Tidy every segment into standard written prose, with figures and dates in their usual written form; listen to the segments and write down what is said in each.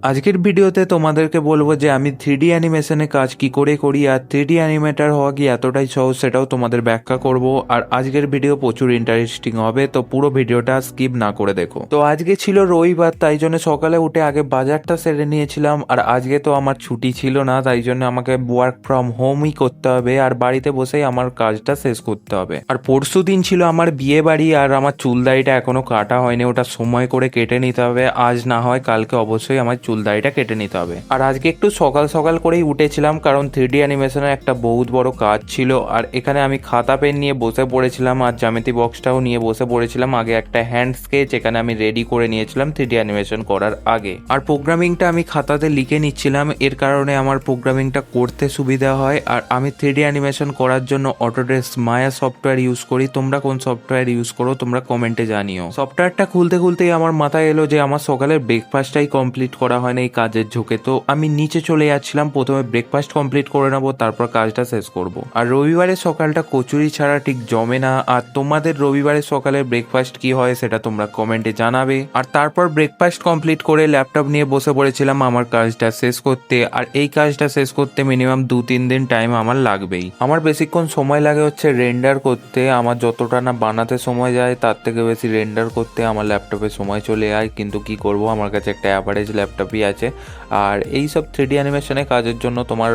আজকের ভিডিওতে তোমাদেরকে বলবো যে আমি 3D অ্যানিমেশনে কাজ কি করে করি আর 3D অ্যানিমেটর হওয়া কি এতটাই সহজ সেটাও তোমাদের ব্যাখ্যা করব। আর আজকের ভিডিও প্রচুর ইন্টারেস্টিং হবে, তো পুরো ভিডিওটা স্কিপ না করে দেখো। তো আজকে ছিল রবিবার, তাই জন্য সকালে উঠে আগে বাজারটা সেরে নিয়েছিলাম। আর আজকে তো আমার ছুটি ছিল না, তাই জন্য আমাকে ওয়ার্ক ফ্রম হোমই করতে হবে আর বাড়িতে বসেই আমার কাজটা শেষ করতে হবে। আর পরশু দিন ছিল আমার বিয়ে বাড়ি, আর আমার চুল দাড়িটা এখনো কাটা হয়নি, ওটা সময় করে কেটে নিতে হবে। আজ না হয় কালকে অবশ্যই আমার চুল দাড়িটা কেটে নিতে হবে। আর আজকে একটু সকাল সকাল করেই উঠেছিলাম, কারণ 3D অ্যানিমেশনের একটা বহুত বড় কাজ ছিল। আর এখানে আমি খাতা পেন নিয়ে বসে পড়েছিলাম আর জ্যামিতি বক্সটাও নিয়ে বসে পড়েছিলাম। আগে একটা হ্যান্ড স্কেচ এখানে আমি রেডি করে নিয়েছিলাম 3D অ্যানিমেশন করার আগে। আর প্রোগ্রামিংটা আমি খাতাতে লিখে নিচ্ছিলাম, এর কারণে আমার প্রোগ্রামিংটা করতে সুবিধা হয়। আর আমি 3D অ্যানিমেশন করার জন্য অটোডেস্ক মায়া সফটওয়্যার ইউজ করি। তোমরা কোন সফটওয়্যার ইউজ করো তোমরা কমেন্টে জানিও। সফটওয়্যারটা খুলতে খুলতেই আমার মাথায় এলো যে আমার সকালের ব্রেকফাস্টটাই কমপ্লিট করা হয় না এই কাজের ঝোঁকে। তো আমি নিচে চলে যাচ্ছিলাম, প্রথমে ব্রেকফাস্ট কমপ্লিট করে নেবো, তারপর কাজটা শেষ করব। আর রবিবারের সকালটা কচুরি ছাড়া ঠিক জমে না। আর তোমাদের রবিবারের সকালের ব্রেকফাস্ট কি হয় সেটা তোমরা কমেন্টে জানাবে। আর তারপর ব্রেকফাস্ট কমপ্লিট করে ল্যাপটপ নিয়ে বসে পড়েছিলাম আমার কাজটা শেষ করতে। আর এই কাজটা শেষ করতে মিনিমাম 2-3 দিন টাইম আমার লাগবেই। আমার বেশিক্ষণ সময় লাগে হচ্ছে রেন্ডার করতে। আমার যতটা না বানাতে সময় যায় তার থেকে বেশি রেন্ডার করতে আমার ল্যাপটপে সময় চলে যায়। কিন্তু কি করব, আমার কাছে একটা অ্যাভারেজ ল্যাপটপই আছে। আর এই সব 3D অ্যানিমেশনের কাজের জন্য তোমার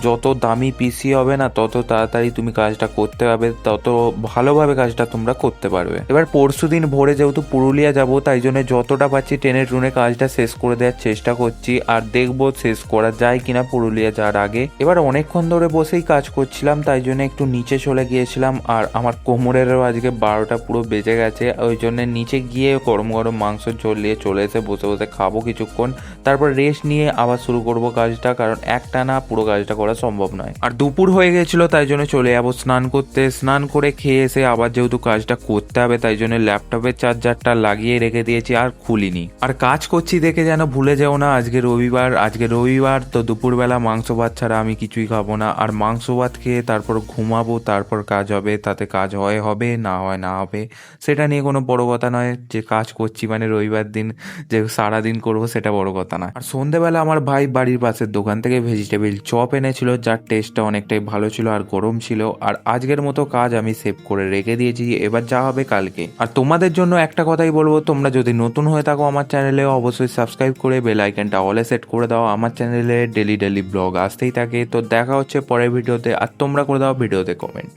যত দামি পিসি হবে না তত তাড়াতাড়ি তুমি কাজটা করতে পারবে, তত ভালোভাবে কাজটা তোমরা করতে পারবে। এবার পরশু দিন ভোরে যেহেতু পুরুলিয়া যাব, তাই জন্য যতটা পাচ্ছি ট্রেনের ট্রুনে কাজটা শেষ করে দেওয়ার চেষ্টা করছি। আর দেখবো শেষ করা যায় কিনা পুরুলিয়া যাওয়ার আগে। এবার অনেকক্ষণ ধরে বসেই কাজ করছিলাম, তাই জন্য একটু নিচে চলে গিয়েছিলাম। আর আমার কোমরেরও আজকে 12টা পুরো বেজে গেছে, ওই জন্য নিচে গিয়ে গরম গরম মাংস ঝোল নিয়ে চলে এসে বসে বসে খাবো কিছুক্ষণ, তারপর রেস্ট নিয়ে আবার শুরু করব কাজটা, কারণ একটা না পুরো কাজটা করা সম্ভব নয়। আর দুপুর হয়ে গেছিল, তাই জন্য চলে যাবো স্নান করতে। স্নান করে খেয়ে এসে আবার যেহেতু কাজটা করতে হবে, তাই জন্য ল্যাপটপের চার্জারটা লাগিয়ে রেখে দিয়েছি আর খুলিনি। আর কাজ করছি দেখে যেন ভুলে যাও না আজকে রবিবার, তো দুপুরবেলা মাংস ভাত ছাড়া আমি কিছুই খাবো না। আর মাংস ভাত খেয়ে তারপর ঘুমাবো, তারপর কাজ হবে। তাতে কাজ হবে না হবে সেটা নিয়ে কোনো বড় কথা নয়। যে কাজ করছি মানে রবিবার দিন যে সারাদিন করবো সেটা বড় কথা না। আর সন্ধেবেলা আমার ভাই বাড়ির পাশের দোকান থেকে ভেজিটেবিল চপ এনেছিল, যার টেস্টটা অনেকটাই ভালো ছিল আর গরম ছিল। আর আজকের মতো কাজ আমি সেভ করে রেখে দিয়েছি, এবার যা হবে কালকে। আর তোমাদের জন্য একটা কথাই বলবো, তোমরা যদি নতুন হয়ে থাকো আমার চ্যানেলে অবশ্যই সাবস্ক্রাইব করে বেল আইকনটা অলে সেট করে দাও। আমার চ্যানেলে ডেলি ব্লগ আসতেই থাকে। তো দেখা হচ্ছে পরের ভিডিওতে, আর তোমরা করে দাও ভিডিওতে কমেন্ট।